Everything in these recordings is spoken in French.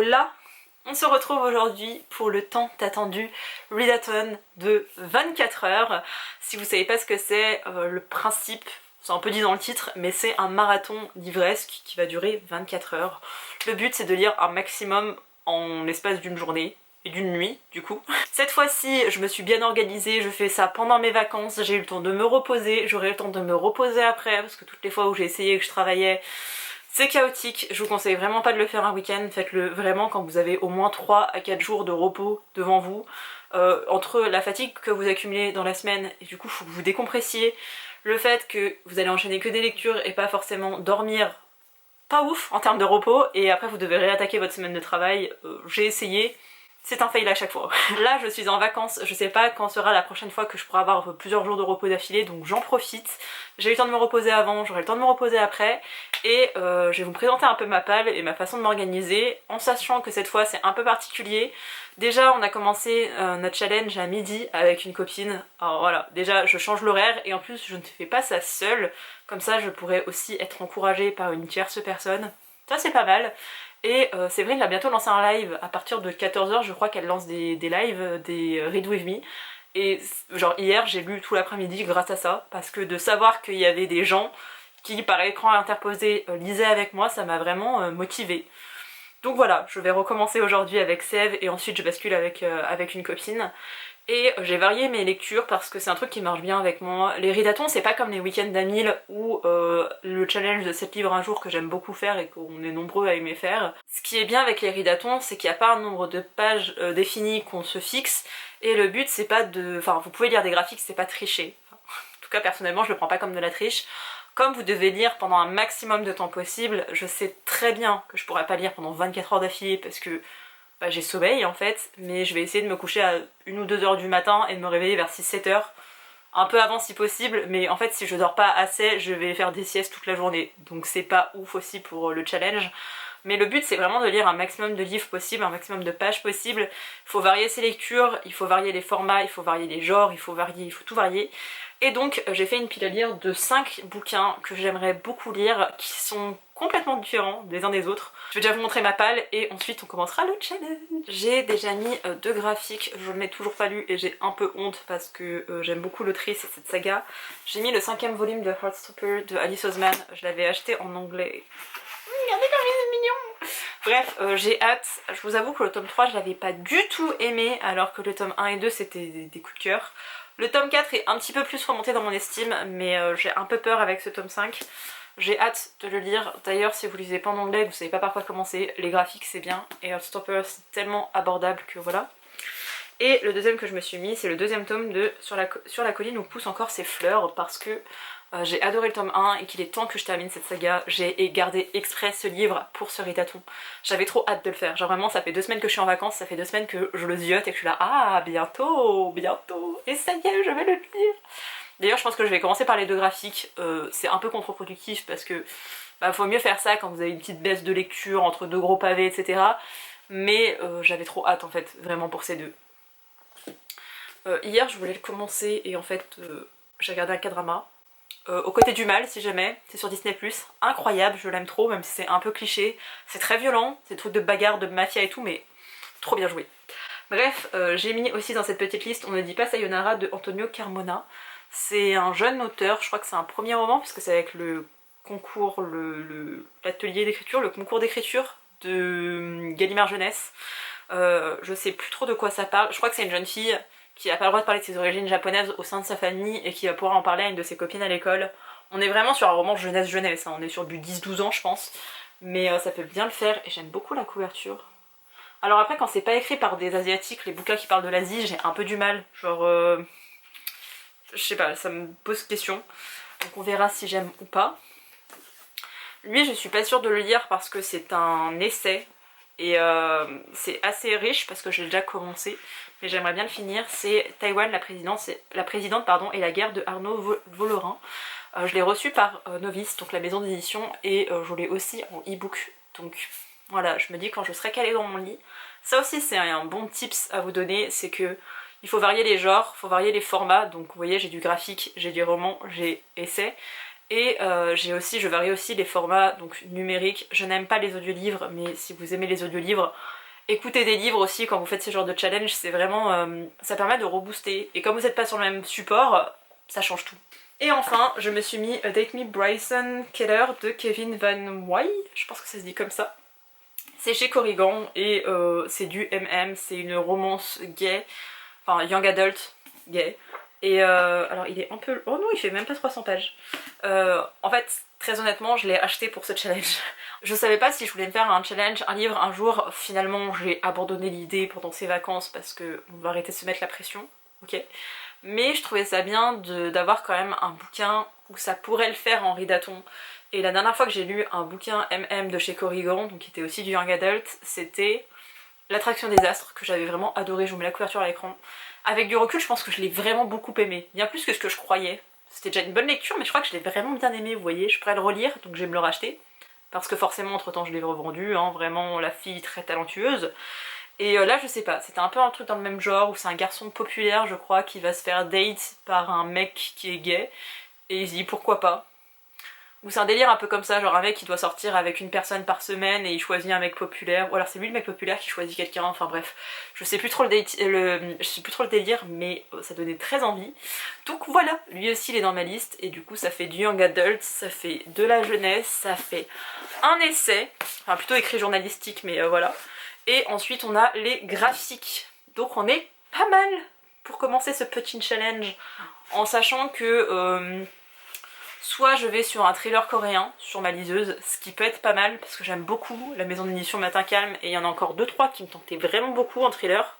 Hola! On se retrouve aujourd'hui pour le tant attendu readathon de 24 heures. Si vous savez pas ce que c'est, le principe, c'est un peu dit dans le titre, mais c'est un marathon livresque qui va durer 24 heures. Le but c'est de lire un maximum en l'espace d'une journée. Et d'une nuit du coup. Cette fois-ci je me suis bien organisée, je fais ça pendant mes vacances, j'ai eu le temps de me reposer, j'aurai le temps de me reposer après parce que toutes les fois où j'ai essayé et que je travaillais c'est chaotique, je vous conseille vraiment pas de le faire un week-end, faites-le vraiment quand vous avez au moins 3 à 4 jours de repos devant vous. Entre la fatigue que vous accumulez dans la semaine et du coup faut que vous décompressiez, le fait que vous allez enchaîner que des lectures et pas forcément dormir pas ouf en termes de repos et après vous devez réattaquer votre semaine de travail, j'ai essayé. C'est un fail à chaque fois. Là je suis en vacances, je sais pas quand sera la prochaine fois que je pourrai avoir plusieurs jours de repos d'affilée, donc j'en profite. J'ai eu le temps de me reposer avant, j'aurai le temps de me reposer après, et je vais vous présenter un peu ma palle et ma façon de m'organiser, en sachant que cette fois c'est un peu particulier. Déjà on a commencé notre challenge à midi avec une copine, alors voilà, déjà je change l'horaire et en plus je ne fais pas ça seule, comme ça je pourrais aussi être encouragée par une tierce personne. Ça c'est pas mal. Et Séverine va bientôt lancer un live à partir de 14 h, je crois qu'elle lance des lives, des Read With Me. Et genre hier j'ai lu tout l'après-midi grâce à ça, parce que de savoir qu'il y avait des gens qui par écran interposé lisaient avec moi, ça m'a vraiment motivée. Donc voilà, je vais recommencer aujourd'hui avec Sève et ensuite je bascule avec une copine. Et j'ai varié mes lectures parce que c'est un truc qui marche bien avec moi. Les readathons c'est pas comme les week-ends d'Amil ou le challenge de 7 livres un jour que j'aime beaucoup faire et qu'on est nombreux à aimer faire. Ce qui est bien avec les readathons c'est qu'il n'y a pas un nombre de pages défini qu'on se fixe et le but c'est pas de... Enfin vous pouvez lire des graphiques, c'est pas tricher. En tout cas personnellement je le prends pas comme de la triche. Comme vous devez lire pendant un maximum de temps possible, je sais très bien que je pourrais pas lire pendant 24 heures d'affilée parce que bah, j'ai sommeil en fait, mais je vais essayer de me coucher à 1 ou 2 heures du matin et de me réveiller vers 6-7 heures, un peu avant si possible, mais en fait si je dors pas assez, je vais faire des siestes toute la journée, donc c'est pas ouf aussi pour le challenge. Mais le but c'est vraiment de lire un maximum de livres possible, un maximum de pages possible. Il faut varier ses lectures, il faut varier les formats, il faut varier les genres, il faut tout varier. Et donc j'ai fait une pile à lire de 5 bouquins que j'aimerais beaucoup lire, qui sont complètement différents des uns des autres. Je vais déjà vous montrer ma palle et ensuite on commencera le challenge. J'ai déjà mis 2 graphiques, je ne l'ai toujours pas lu et j'ai un peu honte parce que j'aime beaucoup l'autrice et cette saga. J'ai mis le 5e volume de Heartstopper de Alice Oseman, je l'avais acheté en anglais. Regardez comme il est mignon. Bref, j'ai hâte. Je vous avoue que le tome 3 je l'avais pas du tout aimé alors que le tome 1 et 2 c'était des coups de cœur. Le tome 4 est un petit peu plus remonté dans mon estime, mais j'ai un peu peur avec ce tome 5. J'ai hâte de le lire. D'ailleurs, si vous lisez pas en anglais, vous savez pas par quoi commencer, les graphiques c'est bien, et Heartstopper c'est tellement abordable que voilà. Et le deuxième que je me suis mis, c'est le 2e tome de Sur la colline où poussent encore ses fleurs, parce que j'ai adoré le tome 1 et qu'il est temps que je termine cette saga. J'ai gardé exprès ce livre pour ce readathon. J'avais trop hâte de le faire. Genre vraiment ça fait 2 semaines que je suis en vacances, ça fait 2 semaines que je le ziote et que je suis là, ah bientôt, bientôt, et ça y est je vais le lire. D'ailleurs je pense que je vais commencer par les 2 graphiques, c'est un peu contre-productif parce que bah, faut mieux faire ça quand vous avez une petite baisse de lecture entre 2 gros pavés etc. Mais j'avais trop hâte en fait, vraiment pour ces 2. Hier je voulais le commencer et en fait j'ai regardé un K-drama. Aux côtés du mal si jamais, c'est sur Disney+, incroyable, je l'aime trop même si c'est un peu cliché, c'est très violent, c'est des trucs de bagarre, de mafia et tout mais trop bien joué. Bref, j'ai mis aussi dans cette petite liste On ne dit pas Sayonara de Antonio Carmona. C'est un jeune auteur, je crois que c'est un premier roman puisque c'est avec le concours, l'atelier d'écriture, le concours d'écriture de Gallimard Jeunesse. Je sais plus trop de quoi ça parle, je crois que c'est une jeune fille qui n'a pas le droit de parler de ses origines japonaises au sein de sa famille et qui va pouvoir en parler à une de ses copines à l'école. On est vraiment sur un roman jeunesse-jeunesse, hein. On est sur du 10-12 ans je pense, mais ça peut bien le faire et j'aime beaucoup la couverture. Alors après quand c'est pas écrit par des asiatiques, les bouquins qui parlent de l'Asie, j'ai un peu du mal, genre je sais pas, ça me pose question, donc on verra si j'aime ou pas. Lui je suis pas sûre de le lire parce que c'est un essai et c'est assez riche parce que j'ai déjà commencé, mais j'aimerais bien le finir. C'est Taïwan, la présidente pardon, et la guerre de Arnaud Volerin. Je l'ai reçu par Novice, donc la maison d'édition, et je l'ai aussi en e-book. Donc voilà, je me dis quand je serai calée dans mon lit. Ça aussi c'est un bon tips à vous donner, c'est que il faut varier les genres, il faut varier les formats. Donc vous voyez j'ai du graphique, j'ai du roman, j'ai essai. Et je varie aussi les formats donc numériques. Je n'aime pas les audiolivres, mais si vous aimez les audiolivres, écoutez des livres aussi quand vous faites ce genre de challenge, c'est vraiment... ça permet de rebooster. Et comme vous n'êtes pas sur le même support, ça change tout. Et enfin, je me suis mis Date Me Bryson Keller de Kevin Van Wy, je pense que ça se dit comme ça. C'est chez Corrigan et c'est du MM, c'est une romance gay, enfin young adult gay. Et alors il est un peu... Oh non, il fait même pas 300 pages. En fait, très honnêtement, je l'ai acheté pour ce challenge. Je savais pas si je voulais me faire un challenge, un livre un jour. Finalement, j'ai abandonné l'idée pendant ces vacances parce que on va arrêter de se mettre la pression, ok. Mais je trouvais ça bien d'avoir quand même un bouquin où ça pourrait le faire en ridaton. Et la dernière fois que j'ai lu un bouquin MM de chez Corrigan, donc qui était aussi du young adult, c'était L'Attraction des Astres, que j'avais vraiment adoré. Je vous mets la couverture à l'écran. Avec du recul, je pense que je l'ai vraiment beaucoup aimé, bien plus que ce que je croyais. C'était déjà une bonne lecture, mais je crois que je l'ai vraiment bien aimé, vous voyez. Je pourrais le relire, donc je vais me le racheter. Parce que forcément, entre temps, je l'ai revendu, hein, vraiment la fille très talentueuse. Et là, je sais pas, c'était un peu un truc dans le même genre, où c'est un garçon populaire, je crois, qui va se faire date par un mec qui est gay. Et il se dit pourquoi pas. Ou c'est un délire un peu comme ça, genre un mec qui doit sortir avec une personne par semaine et il choisit un mec populaire, ou alors c'est lui le mec populaire qui choisit quelqu'un, enfin bref. Je sais plus trop le délire, mais ça donnait très envie. Donc voilà, lui aussi il est dans ma liste, et du coup ça fait du young adult, ça fait de la jeunesse, ça fait un essai, enfin plutôt écrit journalistique, mais voilà. Et ensuite on a les graphiques. Donc on est pas mal pour commencer ce petit challenge, en sachant que... soit je vais sur un thriller coréen, sur ma liseuse, ce qui peut être pas mal, parce que j'aime beaucoup la maison d'édition Matin Calme, et il y en a encore 2-3 qui me tentaient vraiment beaucoup en thriller.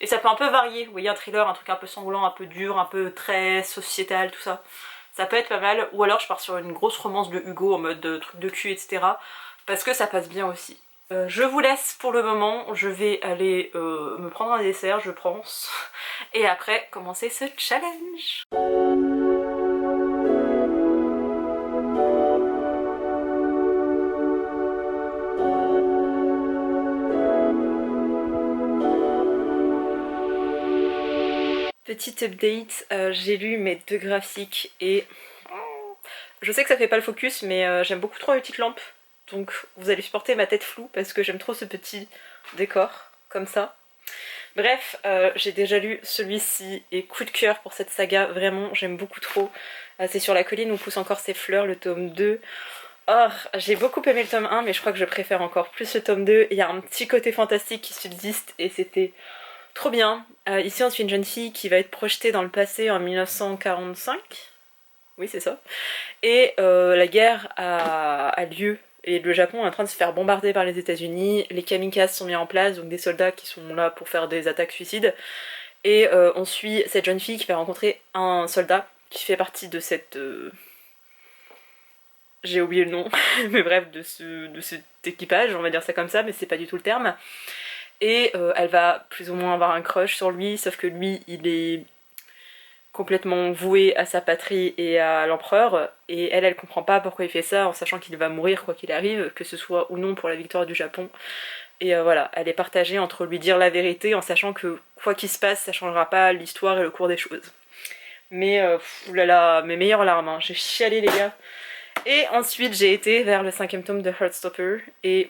Et ça peut un peu varier, vous voyez, un thriller, un truc un peu sanglant, un peu dur, un peu très sociétal, tout ça. Ça peut être pas mal, ou alors je pars sur une grosse romance de Hugo en mode truc de cul, etc. Parce que ça passe bien aussi. Je vous laisse pour le moment, je vais aller me prendre un dessert, je pense, et après commencer ce challenge. Petit update, j'ai lu mes 2 graphiques et je sais que ça fait pas le focus, mais j'aime beaucoup trop les petites lampes, donc vous allez supporter ma tête floue parce que j'aime trop ce petit décor comme ça. Bref, j'ai déjà lu celui-ci et coup de cœur pour cette saga, vraiment j'aime beaucoup trop. C'est sur la colline où poussent encore ces fleurs, le tome 2. Oh, j'ai beaucoup aimé le tome 1, mais je crois que je préfère encore plus le tome 2. Il y a un petit côté fantastique qui subsiste et c'était trop bien. Ici on suit une jeune fille qui va être projetée dans le passé en 1945. Oui, c'est ça. Et la guerre a lieu et le Japon est en train de se faire bombarder par les États-Unis. Les kamikazes sont mis en place, donc des soldats qui sont là pour faire des attaques suicides. Et on suit cette jeune fille qui va rencontrer un soldat qui fait partie de cette... J'ai oublié le nom, mais bref, de cet équipage, on va dire ça comme ça, mais c'est pas du tout le terme. Et elle va plus ou moins avoir un crush sur lui, sauf que lui, il est complètement voué à sa patrie et à l'empereur, et elle comprend pas pourquoi il fait ça, en sachant qu'il va mourir quoi qu'il arrive, que ce soit ou non pour la victoire du Japon. Et voilà, elle est partagée entre lui dire la vérité, en sachant que quoi qu'il se passe, ça changera pas l'histoire et le cours des choses. Mais, oulala, mes meilleures larmes, hein. J'ai chialé les gars. Et ensuite j'ai été vers le 5e tome de Heartstopper, et...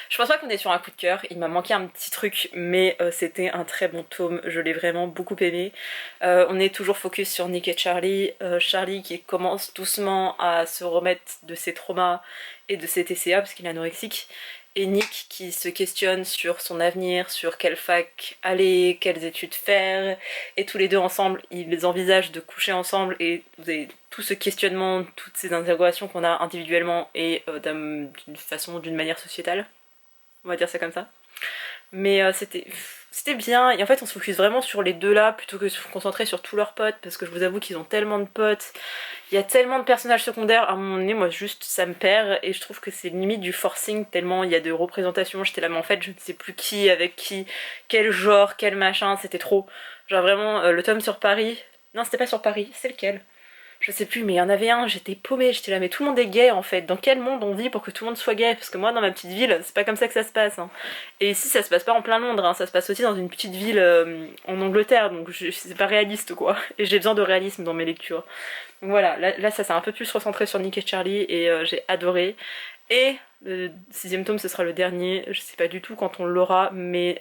je pense pas qu'on est sur un coup de cœur, il m'a manqué un petit truc, mais c'était un très bon tome, je l'ai vraiment beaucoup aimé. On est toujours focus sur Nick et Charlie, Charlie qui commence doucement à se remettre de ses traumas et de ses TCA parce qu'il est anorexique, et Nick qui se questionne sur son avenir, sur quelle fac aller, quelles études faire, et tous les deux ensemble ils envisagent de coucher ensemble, et vous avez tout ce questionnement, toutes ces interrogations qu'on a individuellement et d'une manière sociétale. On va dire ça comme ça. Mais c'était bien, et en fait on se focus vraiment sur les deux là plutôt que de se concentrer sur tous leurs potes, parce que je vous avoue qu'ils ont tellement de potes, il y a tellement de personnages secondaires, à un moment donné moi juste ça me perd, et je trouve que c'est limite du forcing tellement il y a de représentations. J'étais là mais en fait je ne sais plus qui avec qui, quel genre, quel machin, c'était trop. Genre vraiment le tome sur Paris, non c'était pas sur Paris, c'est lequel? je sais plus, mais il y en avait un, j'étais paumée, j'étais là, mais tout le monde est gay en fait. Dans quel monde on vit pour que tout le monde soit gay? Parce que moi, dans ma petite ville, c'est pas comme ça que ça se passe. Hein. Et ici, ça se passe pas en plein Londres, hein, ça se passe aussi dans une petite ville en Angleterre, donc c'est pas réaliste quoi. Et j'ai besoin de réalisme dans mes lectures. Donc voilà, là ça s'est un peu plus recentré sur Nick et Charlie et j'ai adoré. Et le 6ème tome, ce sera le dernier, je sais pas du tout quand on l'aura, mais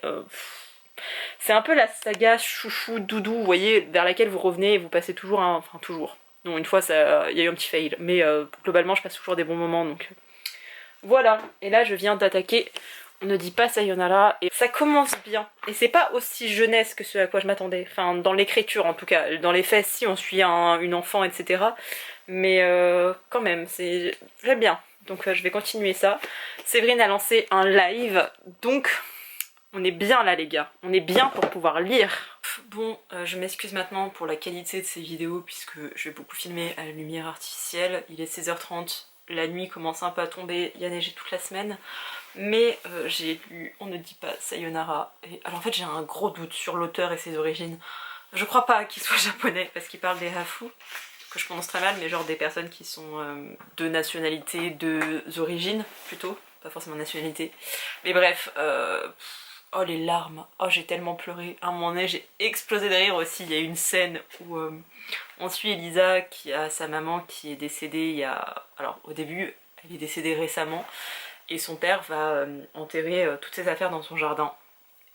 c'est un peu la saga chouchou doudou, vous voyez, vers laquelle vous revenez et vous passez toujours un... Enfin toujours. Non, une fois, il y a eu un petit fail, mais globalement, je passe toujours des bons moments, donc... Voilà, et là, je viens d'attaquer On ne dit pas Sayonara, et ça commence bien. Et c'est pas aussi jeunesse que ce à quoi je m'attendais, enfin, dans l'écriture en tout cas. Dans les faits, si, on suit une enfant, etc. Mais quand même, j'aime bien. Donc je vais continuer ça. Séverine a lancé un live, donc... On est bien là les gars, on est bien pour pouvoir lire. Bon, je m'excuse maintenant pour la qualité de ces vidéos puisque je vais beaucoup filmer à la lumière artificielle. Il est 16h30, la nuit commence un peu à tomber, il y a neigé toute la semaine. Mais j'ai lu On ne dit pas Sayonara. Et alors en fait j'ai un gros doute sur l'auteur et ses origines. Je crois pas qu'il soit japonais parce qu'il parle des hafu, que je prononce très mal, mais genre des personnes qui sont de nationalité, de origines plutôt, pas forcément nationalité. Mais bref, oh les larmes, oh j'ai tellement pleuré, à un moment donné j'ai explosé de rire aussi. Il y a une scène où on suit Elisa qui a sa maman qui est décédée il y a... Alors au début elle est décédée récemment et son père va enterrer toutes ses affaires dans son jardin.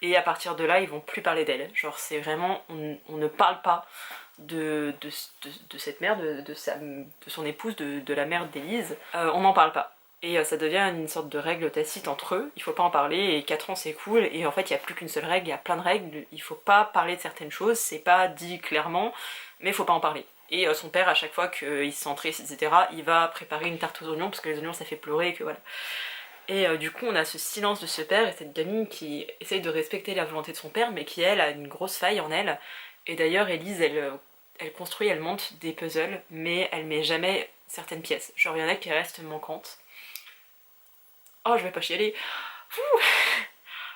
Et à partir de là ils vont plus parler d'elle, genre c'est vraiment, on ne parle pas de cette mère, de son épouse, de la mère d'Élise, on n'en parle pas. Et ça devient une sorte de règle tacite entre eux, il faut pas en parler, et 4 ans c'est cool, et en fait il n'y a plus qu'une seule règle, il y a plein de règles, il faut pas parler de certaines choses, c'est pas dit clairement, mais il faut pas en parler. Et son père, à chaque fois qu'il se sent triste, etc., il va préparer une tarte aux oignons, parce que les oignons ça fait pleurer, et que voilà. Et du coup on a ce silence de ce père, et cette gamine qui essaye de respecter la volonté de son père, mais qui elle a une grosse faille en elle, et d'ailleurs Élise elle construit, elle monte des puzzles, mais elle met jamais certaines pièces, genre il y en a qui restent manquantes. Oh, je vais pas chialer. Ouh.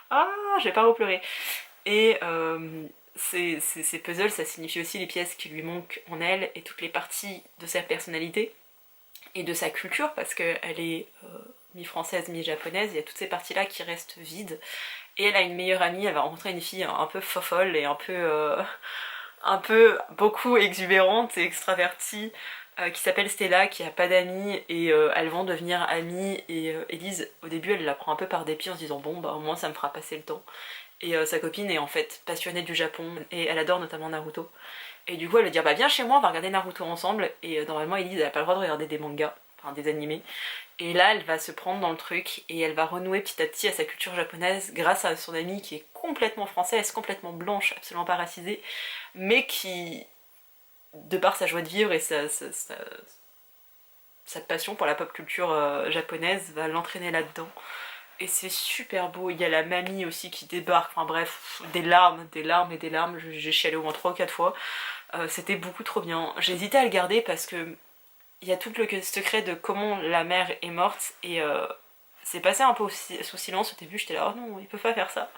Ah, je vais pas repleurer. Et ces puzzles, ça signifie aussi les pièces qui lui manquent en elle et toutes les parties de sa personnalité et de sa culture, parce qu'elle est mi-française, mi-japonaise, il y a toutes ces parties-là qui restent vides. Et elle a une meilleure amie, elle va rencontrer une fille un peu fofolle et un peu beaucoup exubérante et extravertie, qui s'appelle Stella, qui a pas d'amis, et elles vont devenir amies, et Élise au début elle la prend un peu par dépit en se disant bon bah au moins ça me fera passer le temps, et sa copine est en fait passionnée du Japon et elle adore notamment Naruto, et du coup elle va dire bah viens chez moi on va regarder Naruto ensemble, et normalement Élise elle a pas le droit de regarder des mangas, enfin des animés, et là elle va se prendre dans le truc et elle va renouer petit à petit à sa culture japonaise grâce à son amie qui est complètement française, complètement blanche, absolument pas racisée, mais qui, de par sa joie de vivre et sa passion pour la pop culture japonaise, va l'entraîner là-dedans. Et c'est super beau, il y a la mamie aussi qui débarque, enfin bref, des larmes et des larmes, j'ai chialé au moins 3 ou 4 fois. C'était beaucoup trop bien. J'ai hésité à le garder parce que il y a tout le secret de comment la mère est morte, et c'est passé un peu sous silence au début, j'étais là, oh non, ils peuvent pas faire ça.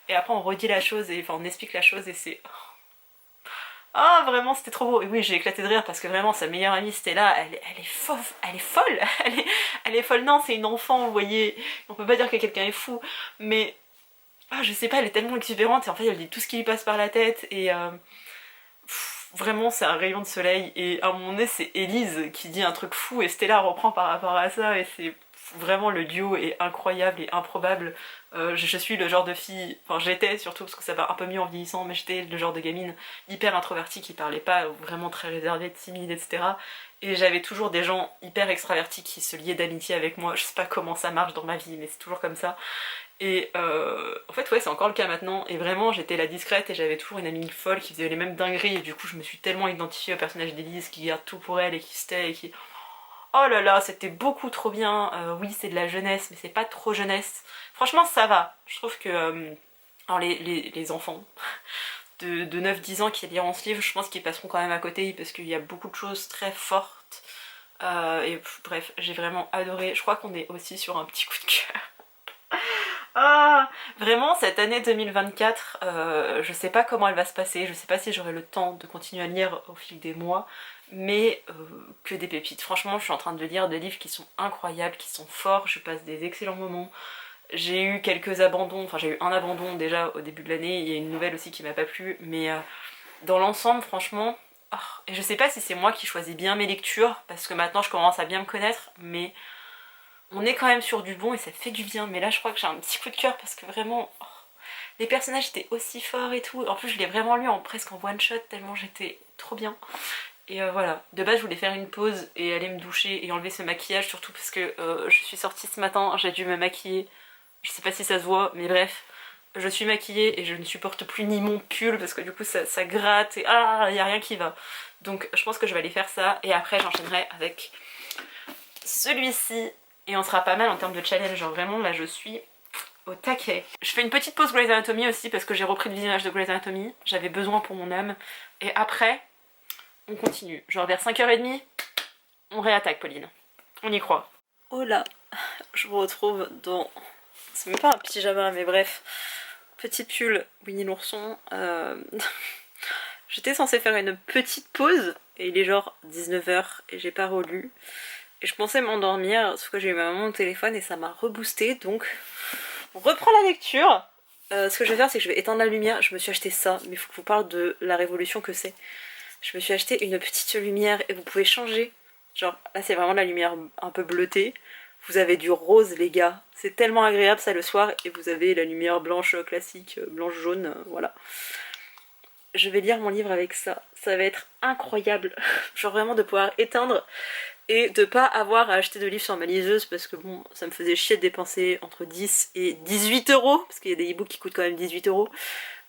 Et après on redit la chose, et enfin on explique la chose, et c'est... Ah vraiment c'était trop beau, et oui j'ai éclaté de rire parce que vraiment sa meilleure amie Stella, elle est folle, elle est folle, non c'est une enfant vous voyez, on peut pas dire que quelqu'un est fou, mais je sais pas, elle est tellement exubérante et en fait elle dit tout ce qui lui passe par la tête, et vraiment c'est un rayon de soleil, et à un moment donné c'est Élise qui dit un truc fou et Stella reprend par rapport à ça, et c'est vraiment, le duo est incroyable et improbable. Je suis le genre de fille, enfin j'étais surtout parce que ça va un peu mieux en vieillissant, mais j'étais le genre de gamine hyper introvertie qui parlait pas, vraiment très réservée, timide, etc. Et j'avais toujours des gens hyper extravertis qui se liaient d'amitié avec moi. Je sais pas comment ça marche dans ma vie, mais c'est toujours comme ça. Et en fait ouais c'est encore le cas maintenant, et vraiment j'étais la discrète et j'avais toujours une amie folle qui faisait les mêmes dingueries, et du coup je me suis tellement identifiée au personnage d'Élise qui garde tout pour elle et qui se tait et qui... Oh là là, c'était beaucoup trop bien. Oui, c'est de la jeunesse, mais c'est pas trop jeunesse. Franchement, ça va. Je trouve que alors les enfants de 9-10 ans qui liront ce livre, je pense qu'ils passeront quand même à côté parce qu'il y a beaucoup de choses très fortes. Bref, j'ai vraiment adoré. Je crois qu'on est aussi sur un petit coup de cœur. Ah, vraiment, cette année 2024, je sais pas comment elle va se passer, je sais pas si j'aurai le temps de continuer à lire au fil des mois, mais que des pépites. Franchement, je suis en train de lire des livres qui sont incroyables, qui sont forts, je passe des excellents moments. J'ai eu quelques abandons, enfin j'ai eu un abandon déjà au début de l'année, il y a une nouvelle aussi qui m'a pas plu, mais dans l'ensemble, franchement, oh, et je sais pas si c'est moi qui choisis bien mes lectures, parce que maintenant je commence à bien me connaître, mais on est quand même sur du bon et ça fait du bien. Mais là je crois que j'ai un petit coup de cœur parce que vraiment, oh, les personnages étaient aussi forts et tout. En plus je l'ai vraiment lu presque en one shot tellement j'étais trop bien. Et voilà, de base je voulais faire une pause et aller me doucher et enlever ce maquillage, surtout parce que je suis sortie ce matin, j'ai dû me maquiller. Je sais pas si ça se voit, mais bref, je suis maquillée et je ne supporte plus ni mon pull parce que du coup ça gratte et ah, y a rien qui va. Donc je pense que je vais aller faire ça et après j'enchaînerai avec celui-ci et on sera pas mal en termes de challenge. Genre vraiment là je suis au taquet. Je fais une petite pause Grey's Anatomy aussi parce que j'ai repris le visionnage de Grey's Anatomy. J'avais besoin pour mon âme. Et après, on continue. Genre vers 5h30, on réattaque Pauline. On y croit. Oh là, je vous retrouve dans... C'est même pas un pyjama mais bref. Petit pull Winnie l'ourson. J'étais censée faire une petite pause et il est genre 19h et j'ai pas relu. Et je pensais m'endormir, sauf que j'ai eu ma maman au téléphone et ça m'a reboosté, donc on reprend la lecture. Ce que je vais faire, c'est que je vais éteindre la lumière. Je me suis acheté ça, mais il faut que je vous parle de la révolution que c'est. Je me suis acheté une petite lumière et vous pouvez changer. Genre, là c'est vraiment la lumière un peu bleutée. Vous avez du rose les gars. C'est tellement agréable ça le soir. Et vous avez la lumière blanche classique, blanche-jaune, voilà. Je vais lire mon livre avec ça. Ça va être incroyable. Genre vraiment de pouvoir éteindre et de pas avoir à acheter de livres sur ma liseuse parce que bon, ça me faisait chier de dépenser entre 10 et 18 euros parce qu'il y a des e-books qui coûtent quand même 18 euros.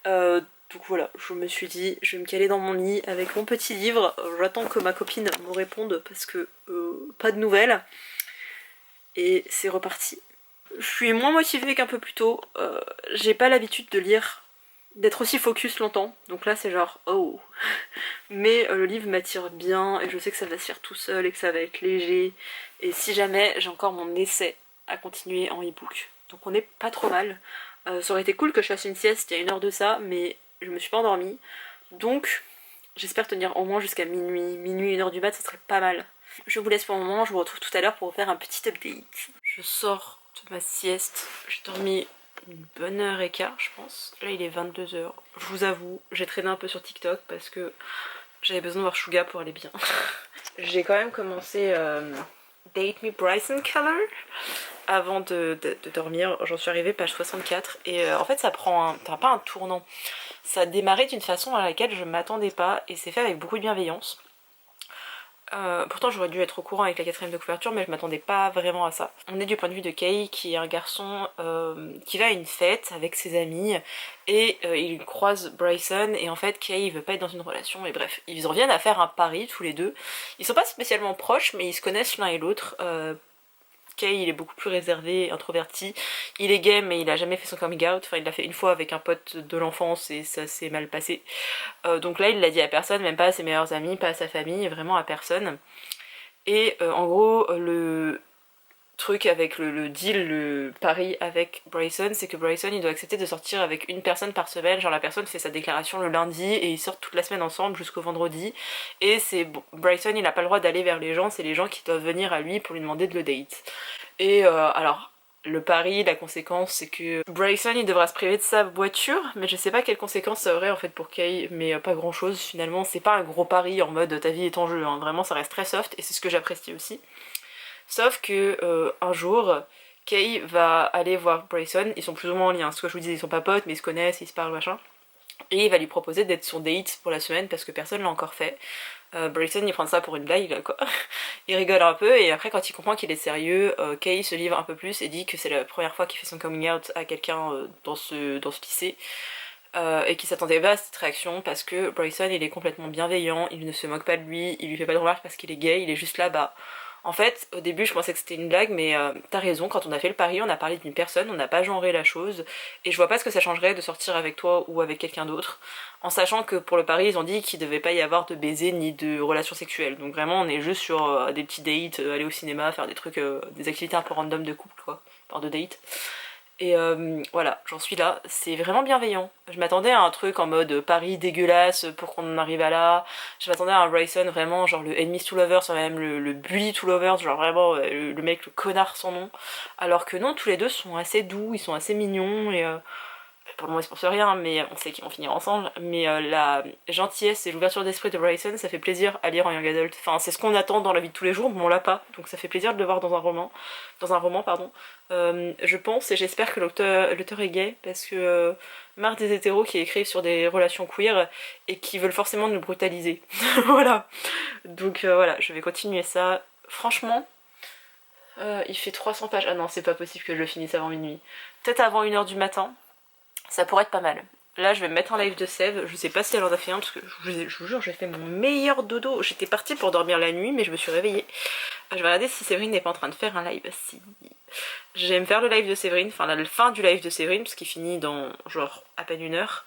Donc voilà, je me suis dit, je vais me caler dans mon lit avec mon petit livre. J'attends que ma copine me réponde parce que pas de nouvelles. Et c'est reparti. Je suis moins motivée qu'un peu plus tôt. J'ai pas l'habitude de lire, d'être aussi focus longtemps. Donc là c'est genre, oh. Mais le livre m'attire bien et je sais que ça va se faire tout seul et que ça va être léger. Et si jamais j'ai encore mon essai à continuer en e-book. Donc on est pas trop mal. Ça aurait été cool que je fasse une sieste il y a 1 heure de ça, mais je me suis pas endormie. Donc j'espère tenir au moins jusqu'à minuit. Minuit, 1h du mat, ça serait pas mal. Je vous laisse pour le moment, je vous retrouve tout à l'heure pour vous faire un petit update. Je sors de ma sieste, j'ai dormi une bonne heure et quart je pense. Là il est 22h. Je vous avoue, j'ai traîné un peu sur TikTok parce que j'avais besoin de voir Suga pour aller bien. J'ai quand même commencé Date Me Bryson Color avant de dormir. J'en suis arrivée page 64 et en fait ça prend pas un tournant. Ça a démarré d'une façon à laquelle je m'attendais pas et c'est fait avec beaucoup de bienveillance. Pourtant j'aurais dû être au courant avec la 4ème de couverture mais je m'attendais pas vraiment à ça. On est du point de vue de Kei qui est un garçon qui va à une fête avec ses amis et il croise Bryson et en fait Kei veut pas être dans une relation et bref, ils reviennent à faire un pari tous les deux. Ils sont pas spécialement proches mais ils se connaissent l'un et l'autre. Kei il est beaucoup plus réservé, introverti, il est gay mais il a jamais fait son coming out, enfin il l'a fait une fois avec un pote de l'enfance et ça s'est mal passé. Donc là il l'a dit à personne, même pas à ses meilleurs amis, pas à sa famille, vraiment à personne. Et en gros le truc avec le deal, le pari avec Bryson, c'est que Bryson il doit accepter de sortir avec une personne par semaine, genre la personne fait sa déclaration le lundi et ils sortent toute la semaine ensemble jusqu'au vendredi et c'est Bryson il a pas le droit d'aller vers les gens, c'est les gens qui doivent venir à lui pour lui demander de le date. Et alors le pari, la conséquence c'est que Bryson il devra se priver de sa voiture, mais je sais pas quelles conséquences ça aurait en fait pour Kei, mais pas grand chose finalement, c'est pas un gros pari en mode ta vie est en jeu, hein. Vraiment ça reste très soft et c'est ce que j'apprécie aussi. Sauf que un jour, Kei va aller voir Bryson, ils sont plus ou moins en lien, ce que je vous disais, ils sont pas potes mais ils se connaissent, ils se parlent machin. Et il va lui proposer d'être son date pour la semaine parce que personne l'a encore fait. Bryson il prend ça pour une blague quoi. Il rigole un peu et après quand il comprend qu'il est sérieux, Kei se livre un peu plus et dit que c'est la première fois qu'il fait son coming out à quelqu'un dans ce lycée. Et qu'il s'attendait pas à cette réaction parce que Bryson il est complètement bienveillant, il ne se moque pas de lui, il lui fait pas de remarques parce qu'il est gay, il est juste là bah... En fait, au début je pensais que c'était une blague mais t'as raison, quand on a fait le pari on a parlé d'une personne, on n'a pas genré la chose et je vois pas ce que ça changerait de sortir avec toi ou avec quelqu'un d'autre en sachant que pour le pari ils ont dit qu'il devait pas y avoir de baiser ni de relations sexuelles donc vraiment on est juste sur des petits dates, aller au cinéma, faire des trucs, des activités un peu random de couple quoi, par de date. Et voilà, j'en suis là, c'est vraiment bienveillant. Je m'attendais à un truc en mode Paris dégueulasse pour qu'on en arrive à là. Je m'attendais à un Bryson vraiment genre le Enemies to Lovers, même le Bully to Lovers, genre vraiment le mec, le connard sans nom. Alors que non, tous les deux sont assez doux, ils sont assez mignons et pour le moment ils se pensent rien, mais on sait qu'ils vont finir ensemble. Mais la gentillesse et l'ouverture d'esprit de Bryson, ça fait plaisir à lire en young adult. Enfin, c'est ce qu'on attend dans la vie de tous les jours, mais on l'a pas, donc ça fait plaisir de le voir dans un roman, pardon. Je pense et j'espère que l'auteur est gay, parce que marre des hétéros qui écrivent sur des relations queer et qui veulent forcément nous brutaliser. Voilà. Donc voilà, je vais continuer ça. Franchement, il fait 300 pages. Ah non, c'est pas possible que je le finisse avant minuit. Peut-être avant 1h du matin. Ça pourrait être pas mal. Là, je vais me mettre un live de Sève. Je sais pas si elle en a fait un, parce que je vous jure, j'ai fait mon meilleur dodo. J'étais partie pour dormir la nuit, mais je me suis réveillée. Je vais regarder si Séverine n'est pas en train de faire un live. Si. J'aime faire le live de Séverine, enfin la fin du live de Séverine, parce qu'il finit dans genre à peine 1 heure.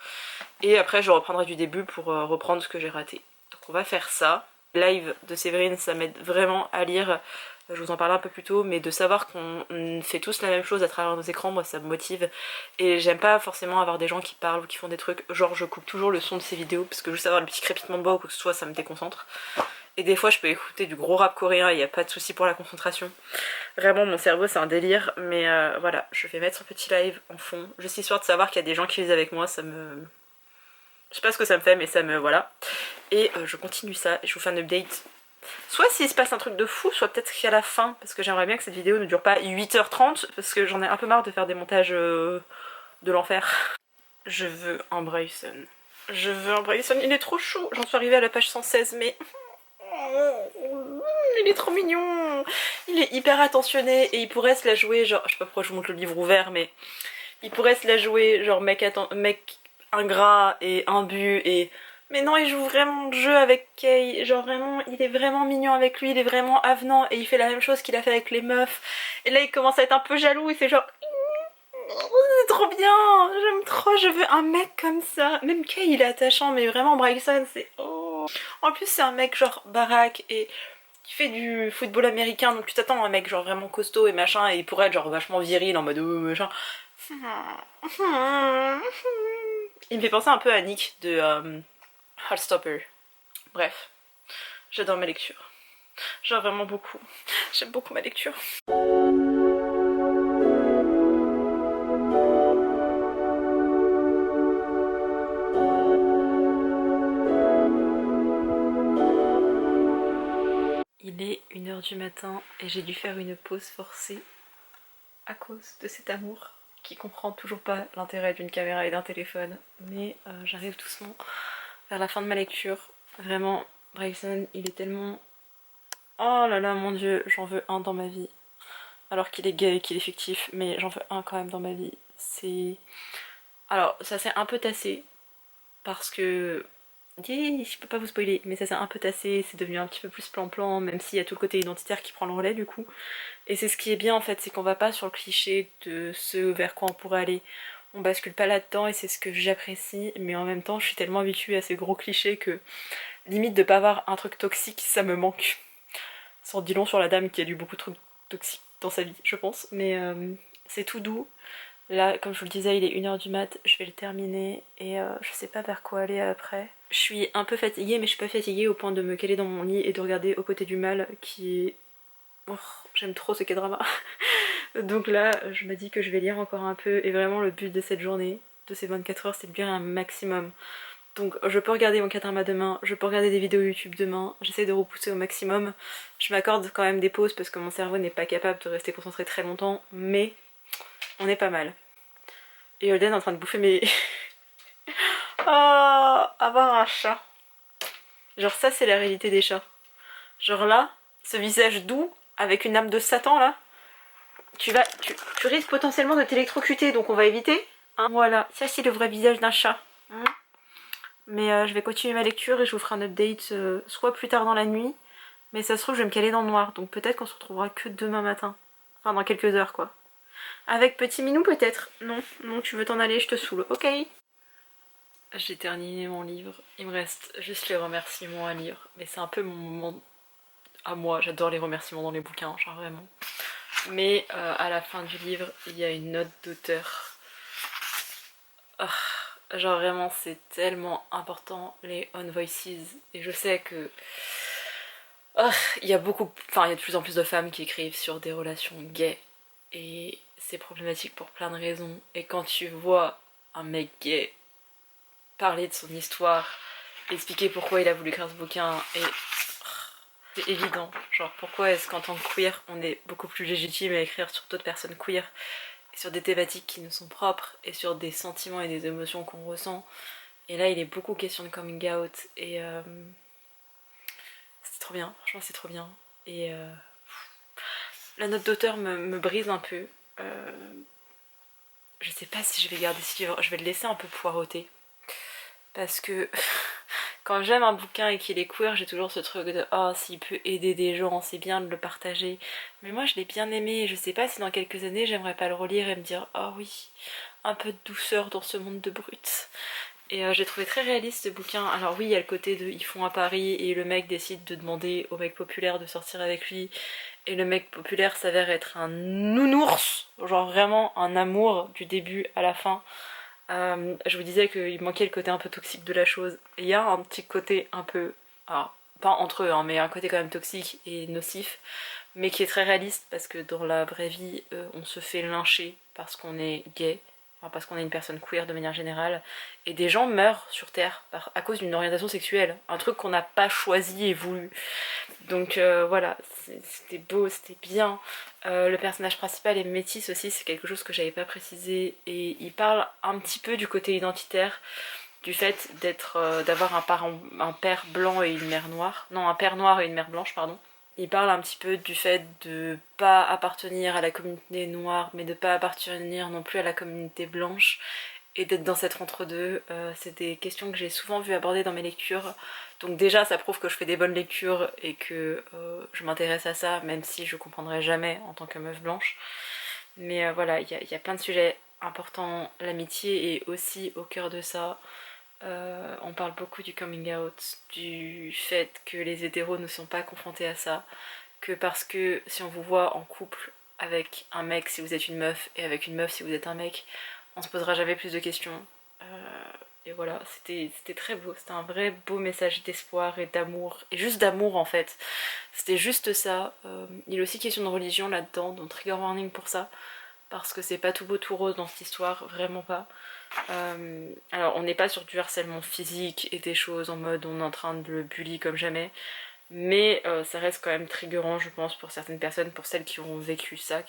Et après, je reprendrai du début pour reprendre ce que j'ai raté. Donc on va faire ça. Le live de Séverine, ça m'aide vraiment à lire. Je vous en parlais un peu plus tôt, mais de savoir qu'on fait tous la même chose à travers nos écrans, moi ça me motive. Et j'aime pas forcément avoir des gens qui parlent ou qui font des trucs, genre je coupe toujours le son de ces vidéos, parce que juste avoir le petit crépitement de bois ou quoi que ce soit, ça me déconcentre. Et des fois je peux écouter du gros rap coréen, il n'y a pas de souci pour la concentration. Vraiment mon cerveau c'est un délire, mais voilà, je vais mettre ce petit live en fond, juste histoire de savoir qu'il y a des gens qui lisent avec moi, ça me... Je sais pas ce que ça me fait, mais ça me... voilà. Et je continue ça, et je vous fais un update. Soit s'il se passe un truc de fou, soit peut-être qu'à la fin, parce que j'aimerais bien que cette vidéo ne dure pas 8h30, parce que j'en ai un peu marre de faire des montages de l'enfer. Je veux un Bryson. Je veux un Bryson, il est trop chou. J'en suis arrivée à la page 116, mais... il est trop mignon. Il est hyper attentionné et il pourrait se la jouer, genre... Je sais pas pourquoi je vous montre le livre ouvert, mais... Il pourrait se la jouer, genre mec ingrat et imbu et... Mais non, il joue vraiment le jeu avec Kay, genre vraiment, il est vraiment mignon avec lui, il est vraiment avenant et il fait la même chose qu'il a fait avec les meufs. Et là il commence à être un peu jaloux et c'est genre... C'est trop bien, j'aime trop, je veux un mec comme ça. Même Kay il est attachant, mais vraiment Bryson c'est... Oh. En plus c'est un mec genre baraque et qui fait du football américain, donc tu t'attends à un mec genre vraiment costaud et machin, et il pourrait être genre vachement viril en mode machin. Il me fait penser un peu à Nick de Heartstopper. Bref, j'adore ma lecture. Genre vraiment beaucoup. J'aime beaucoup ma lecture. Il est 1h du matin et j'ai dû faire une pause forcée à cause de cet amour qui comprend toujours pas l'intérêt d'une caméra et d'un téléphone. Mais j'arrive doucement vers la fin de ma lecture. Vraiment, Bryson, il est tellement... Oh là là, mon dieu, j'en veux un dans ma vie. Alors qu'il est gay et qu'il est fictif, mais j'en veux un quand même dans ma vie. C'est... Alors, ça s'est un peu tassé, parce que... Je peux pas vous spoiler, mais ça s'est un peu tassé, c'est devenu un petit peu plus plan-plan, même s'il y a tout le côté identitaire qui prend le relais du coup. Et c'est ce qui est bien en fait, c'est qu'on va pas sur le cliché de ce vers quoi on pourrait aller. On bascule pas là-dedans et c'est ce que j'apprécie, mais en même temps je suis tellement habituée à ces gros clichés que limite de pas avoir un truc toxique, ça me manque. Ça en dit long sur la dame qui a lu beaucoup de trucs toxiques dans sa vie, je pense, mais c'est tout doux. Là, comme je vous le disais, il est 1h du mat, je vais le terminer et je sais pas vers quoi aller après. Je suis un peu fatiguée, mais je suis pas fatiguée au point de me caler dans mon lit et de regarder Au côté du mal, qui est... Oh, j'aime trop ce K-drama. Donc là, je me dis que je vais lire encore un peu et vraiment le but de cette journée, de ces 24 heures, c'est de lire un maximum. Donc je peux regarder mon K-drama demain, je peux regarder des vidéos YouTube demain, j'essaie de repousser au maximum. Je m'accorde quand même des pauses parce que mon cerveau n'est pas capable de rester concentré très longtemps, mais on est pas mal. Et Holden est en train de bouffer mes... Oh, avoir un chat. Genre ça c'est la réalité des chats. Genre là, ce visage doux, avec une âme de Satan là, tu risques potentiellement de t'électrocuter, donc on va éviter. Hein, voilà, ça c'est le vrai visage d'un chat. Hein. Mais je vais continuer ma lecture et je vous ferai un update soit plus tard dans la nuit, mais ça se trouve je vais me caler dans le noir, donc peut-être qu'on se retrouvera que demain matin. Enfin dans quelques heures quoi. Avec petit minou peut-être. Non, non, tu veux t'en aller, je te saoule, ok. J'ai terminé mon livre, il me reste juste les remerciements à lire, mais c'est un peu mon moment à moi, j'adore les remerciements dans les bouquins, genre vraiment. Mais à la fin du livre, il y a une note d'auteur. Oh, genre vraiment, c'est tellement important, les on voices. Et je sais que oh, il y a il y a de plus en plus de femmes qui écrivent sur des relations gays. Et c'est problématique pour plein de raisons. Et quand tu vois un mec gay parler de son histoire, expliquer pourquoi il a voulu écrire ce bouquin, et c'est évident. Genre pourquoi est-ce qu'en tant que queer, on est beaucoup plus légitime à écrire sur d'autres personnes queer, et sur des thématiques qui nous sont propres, et sur des sentiments et des émotions qu'on ressent. Et là, il est beaucoup question de coming out, et c'est trop bien, franchement c'est trop bien. Et la note d'auteur me brise un peu. Je sais pas si je vais garder ce livre, je vais le laisser un peu poireauter. Parce que quand j'aime un bouquin et qu'il est queer, j'ai toujours ce truc de oh, s'il peut aider des gens, c'est bien de le partager. Mais moi je l'ai bien aimé et je sais pas si dans quelques années j'aimerais pas le relire et me dire oh oui, un peu de douceur dans ce monde de brutes. Et j'ai trouvé très réaliste ce bouquin. Alors oui, il y a le côté de ils font à Paris et le mec décide de demander au mec populaire de sortir avec lui. Et le mec populaire s'avère être un nounours, genre vraiment un amour du début à la fin. Je vous disais qu'il manquait le côté un peu toxique de la chose. Il y a un petit côté un peu, alors, pas entre eux, hein, mais un côté quand même toxique et nocif, mais qui est très réaliste parce que dans la vraie vie, on se fait lyncher parce qu'on est gay, enfin, parce qu'on est une personne queer de manière générale, et des gens meurent sur Terre à cause d'une orientation sexuelle, un truc qu'on n'a pas choisi et voulu. Donc voilà, c'était beau, c'était bien. Le personnage principal est métis aussi, c'est quelque chose que j'avais pas précisé, et il parle un petit peu du côté identitaire, du fait d'avoir un père blanc et une mère noire, non, un père noir et une mère blanche, pardon. Il parle un petit peu du fait de pas appartenir à la communauté noire, mais de pas appartenir non plus à la communauté blanche, et d'être dans cette entre-deux. C'est des questions que j'ai souvent vues aborder dans mes lectures. Donc déjà, ça prouve que je fais des bonnes lectures et que je m'intéresse à ça, même si je comprendrai jamais en tant que meuf blanche. Mais voilà, il y a plein de sujets importants. L'amitié est aussi au cœur de ça. On parle beaucoup du coming out, du fait que les hétéros ne sont pas confrontés à ça, que parce que si on vous voit en couple avec un mec si vous êtes une meuf et avec une meuf si vous êtes un mec, on se posera jamais plus de questions. Et voilà, c'était très beau, c'était un vrai beau message d'espoir et d'amour, et juste d'amour en fait. C'était juste ça. Il y a aussi question de religion là-dedans, donc trigger warning pour ça, parce que c'est pas tout beau tout rose dans cette histoire, vraiment pas. Alors on n'est pas sur du harcèlement physique et des choses en mode on est en train de le bully comme jamais, mais ça reste quand même triggerant je pense pour certaines personnes, pour celles qui ont vécu ça,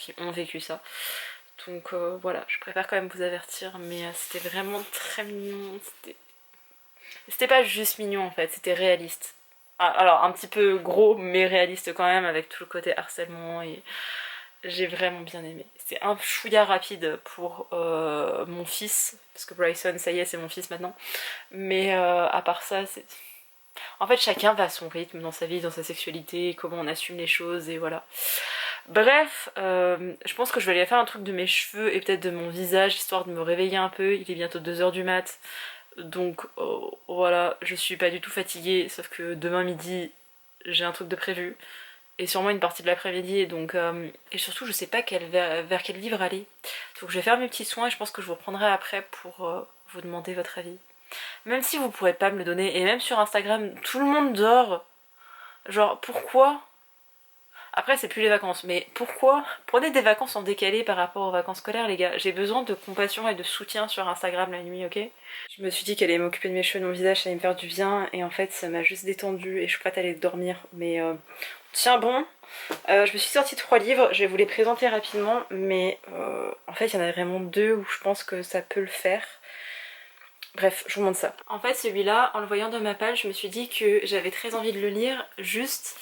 donc voilà, je préfère quand même vous avertir, mais c'était vraiment très mignon, c'était pas juste mignon en fait, c'était réaliste. Ah, alors un petit peu gros mais réaliste quand même, avec tout le côté harcèlement, et j'ai vraiment bien aimé. C'est un chouïa rapide pour mon fils, parce que Bryson, ça y est, c'est mon fils maintenant. Mais à part ça, c'est... En fait, chacun va à son rythme dans sa vie, dans sa sexualité, comment on assume les choses, et voilà. Bref, je pense que je vais aller faire un truc de mes cheveux et peut-être de mon visage, histoire de me réveiller un peu. Il est bientôt 2h du mat. Donc voilà, je suis pas du tout fatiguée, sauf que demain midi, j'ai un truc de prévu. Et sûrement une partie de l'après-midi, donc et surtout je sais pas vers quel livre aller. Donc je vais faire mes petits soins et je pense que je vous reprendrai après pour vous demander votre avis. Même si vous pourrez pas me le donner, et même sur Instagram, tout le monde dort. Genre pourquoi? Après c'est plus les vacances, mais pourquoi? Prenez des vacances en décalé par rapport aux vacances scolaires les gars. J'ai besoin de compassion et de soutien sur Instagram la nuit, ok? Je me suis dit qu'elle allait m'occuper de mes cheveux, de mon visage, ça allait me faire du bien, et en fait ça m'a juste détendue et je suis prête à aller dormir, mais tiens bon. Je me suis sortie 3 livres, je vais vous les présenter rapidement, mais en fait il y en a vraiment 2 où je pense que ça peut le faire. Bref, je vous montre ça. En fait celui-là, en le voyant de ma page, je me suis dit que j'avais très envie de le lire, juste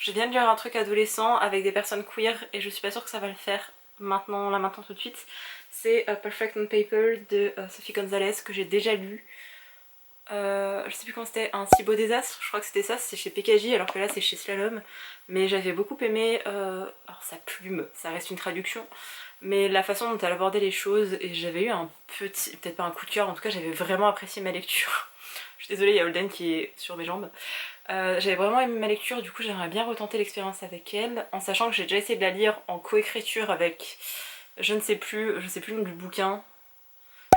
je viens de lire un truc adolescent avec des personnes queer et je suis pas sûre que ça va le faire maintenant, là maintenant tout de suite. C'est Perfect on Paper de Sophie Gonzalez que j'ai déjà lu. Je sais plus comment c'était, Un si beau désastre, je crois que c'était ça, c'est chez PKJ alors que là c'est chez Slalom, mais j'avais beaucoup aimé, alors sa plume, ça reste une traduction, mais la façon dont elle abordait les choses, et j'avais eu un petit, peut-être pas un coup de cœur, en tout cas j'avais vraiment apprécié ma lecture. Je suis désolée, il y a Holden qui est sur mes jambes, J'avais vraiment aimé ma lecture, du coup j'aimerais bien retenter l'expérience avec elle, en sachant que j'ai déjà essayé de la lire en coécriture avec, je ne sais plus le nom du bouquin.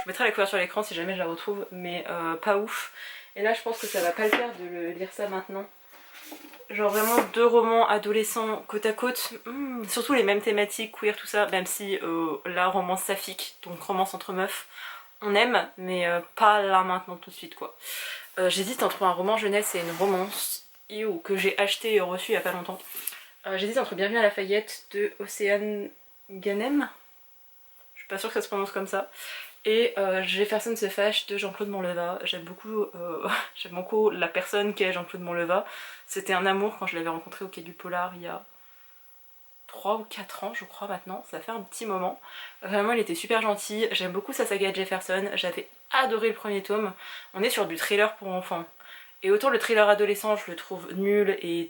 Je mettrai la couverture à l'écran si jamais je la retrouve, mais pas ouf. Et là je pense que ça va pas le faire de lire ça maintenant. Genre vraiment 2 romans adolescents côte à côte, surtout les mêmes thématiques, queer, tout ça, même si la romance saphique, donc romance entre meufs, on aime, mais pas là maintenant tout de suite quoi. J'hésite entre un roman jeunesse et une romance, que j'ai acheté et reçu il y a pas longtemps. J'hésite entre Bienvenue à Lafayette de Océane Ganem, je suis pas sûre que ça se prononce comme ça, et Jefferson se fâche de Jean-Claude Monleva. J'aime beaucoup la personne qu'est Jean-Claude Monleva. C'était un amour quand je l'avais rencontré au Quai du Polar il y a 3 ou 4 ans je crois maintenant, ça fait un petit moment. Vraiment il était super gentil, j'aime beaucoup sa saga Jefferson, j'avais adoré le premier tome. On est sur du thriller pour enfants. Et autant le thriller adolescent je le trouve nul et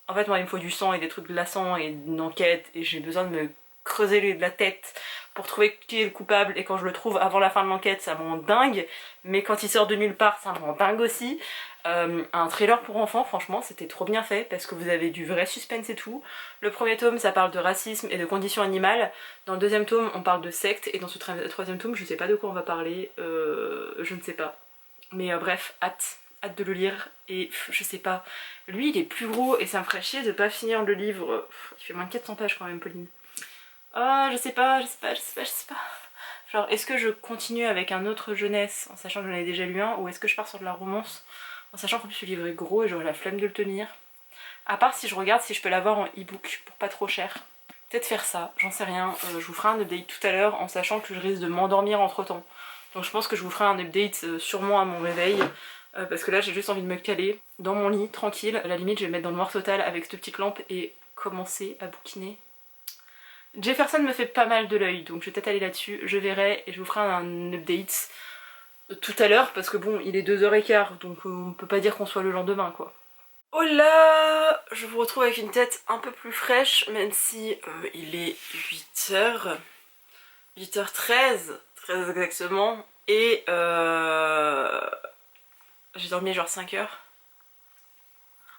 en fait moi il me faut du sang et des trucs glaçants et une enquête et j'ai besoin de me creuser la tête pour trouver qui est le coupable, et quand je le trouve avant la fin de l'enquête ça me rend dingue, mais quand il sort de nulle part ça me rend dingue aussi. Un thriller pour enfants, franchement c'était trop bien fait parce que vous avez du vrai suspense et tout. Le premier tome ça parle de racisme et de conditions animales, dans le deuxième tome on parle de secte, et dans ce troisième tome je sais pas de quoi on va parler, je ne sais pas. Mais bref, hâte de le lire, et je sais pas, lui il est plus gros et ça me ferait chier de pas finir le livre, il fait moins de 400 pages quand même Pauline. Ah je sais pas. Genre est-ce que je continue avec un autre jeunesse en sachant que j'en ai déjà lu un, ou est-ce que je pars sur de la romance en sachant qu'en plus le livre est gros et j'aurais la flemme de le tenir. À part si je regarde si je peux l'avoir en e-book pour pas trop cher. Peut-être faire ça, j'en sais rien. Je vous ferai un update tout à l'heure en sachant que je risque de m'endormir entre temps. Donc je pense que je vous ferai un update sûrement à mon réveil. Parce que là j'ai juste envie de me caler dans mon lit tranquille. À la limite je vais me mettre dans le noir total avec cette petite lampe et commencer à bouquiner. Jefferson me fait pas mal de l'œil, donc je vais peut-être aller là-dessus, je verrai et je vous ferai un update tout à l'heure parce que bon il est 2h15 donc on peut pas dire qu'on soit le lendemain quoi. Oh là, je vous retrouve avec une tête un peu plus fraîche même si il est 8h, 8h13 très exactement, et j'ai dormi genre 5h.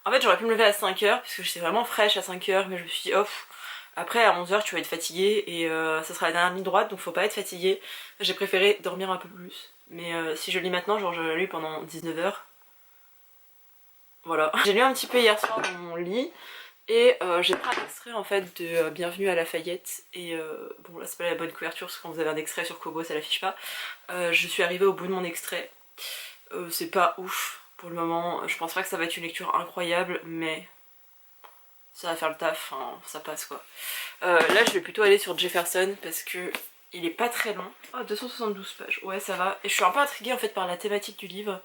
En fait j'aurais pu me lever à 5h puisque j'étais vraiment fraîche à 5h, mais je me suis dit off. Après à 11h tu vas être fatiguée et ça sera la dernière ligne droite donc faut pas être fatiguée. J'ai préféré dormir un peu plus. Mais si je lis maintenant, genre je la lis pendant 19h. Voilà. J'ai lu un petit peu hier soir dans mon lit et j'ai pris un extrait en fait de Bienvenue à Lafayette. Et bon là c'est pas la bonne couverture parce que quand vous avez un extrait sur Kobo ça l'affiche pas. Je suis arrivée au bout de mon extrait. C'est pas ouf pour le moment. Je pense pas que ça va être une lecture incroyable mais ça va faire le taf, hein, ça passe quoi. Là je vais plutôt aller sur Jefferson parce que il est pas très long. Oh 272 pages, ouais ça va. Et je suis un peu intriguée en fait par la thématique du livre.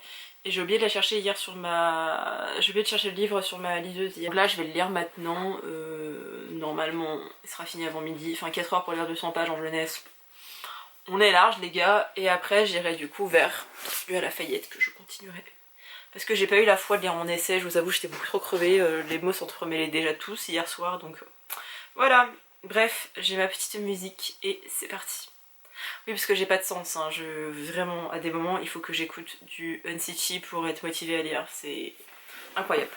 Et j'ai oublié de la chercher hier sur ma... J'ai oublié de chercher le livre sur ma liseuse hier. Là je vais le lire maintenant, normalement il sera fini avant midi. Enfin 4 heures pour lire 200 pages en jeunesse. On est large les gars, et après j'irai du coup vers lui à Lafayette que je continuerai. Parce que j'ai pas eu la foi de lire mon essai, je vous avoue j'étais beaucoup trop crevée, les mots s'entremêlaient déjà tous hier soir donc voilà. Bref, j'ai ma petite musique et c'est parti. Oui parce que j'ai pas de sens, hein. Vraiment à des moments il faut que j'écoute du Unsitchy pour être motivée à lire, c'est incroyable.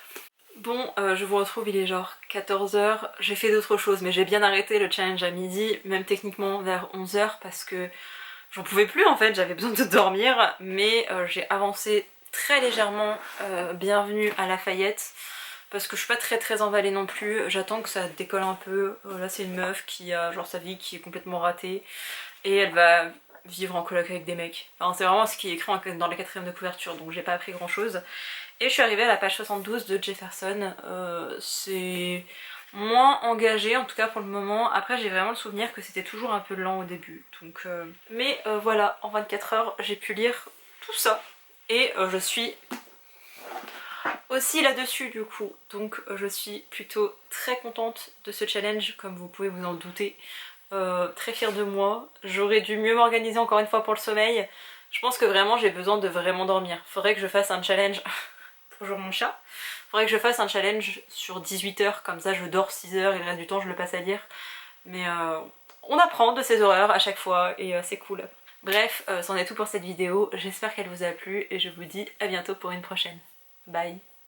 Bon, je vous retrouve, il est genre 14h, j'ai fait d'autres choses mais j'ai bien arrêté le challenge à midi, même techniquement vers 11h parce que j'en pouvais plus en fait, j'avais besoin de dormir, mais j'ai avancé très légèrement Bienvenue à Lafayette parce que je suis pas très emballée non plus, j'attends que ça décolle un peu. Là c'est une meuf qui a genre sa vie qui est complètement ratée et elle va vivre en coloc avec des mecs. Enfin, c'est vraiment ce qui est écrit dans la 4ème de couverture, donc j'ai pas appris grand chose. Et je suis arrivée à la page 72 de Jefferson, c'est moins engagé en tout cas pour le moment. Après j'ai vraiment le souvenir que c'était toujours un peu lent au début, donc mais voilà, en 24 heures j'ai pu lire tout ça et je suis aussi là-dessus du coup, donc je suis plutôt très contente de ce challenge comme vous pouvez vous en douter. Très fière de moi, j'aurais dû mieux m'organiser encore une fois pour le sommeil. Je pense que vraiment j'ai besoin de vraiment dormir, faudrait que je fasse un challenge. Bonjour mon chat. Faudrait que je fasse un challenge sur 18 heures, comme ça je dors 6 heures et le reste du temps je le passe à lire. Mais on apprend de ces horreurs à chaque fois et c'est cool. Bref, c'en est tout pour cette vidéo, j'espère qu'elle vous a plu et je vous dis à bientôt pour une prochaine. Bye.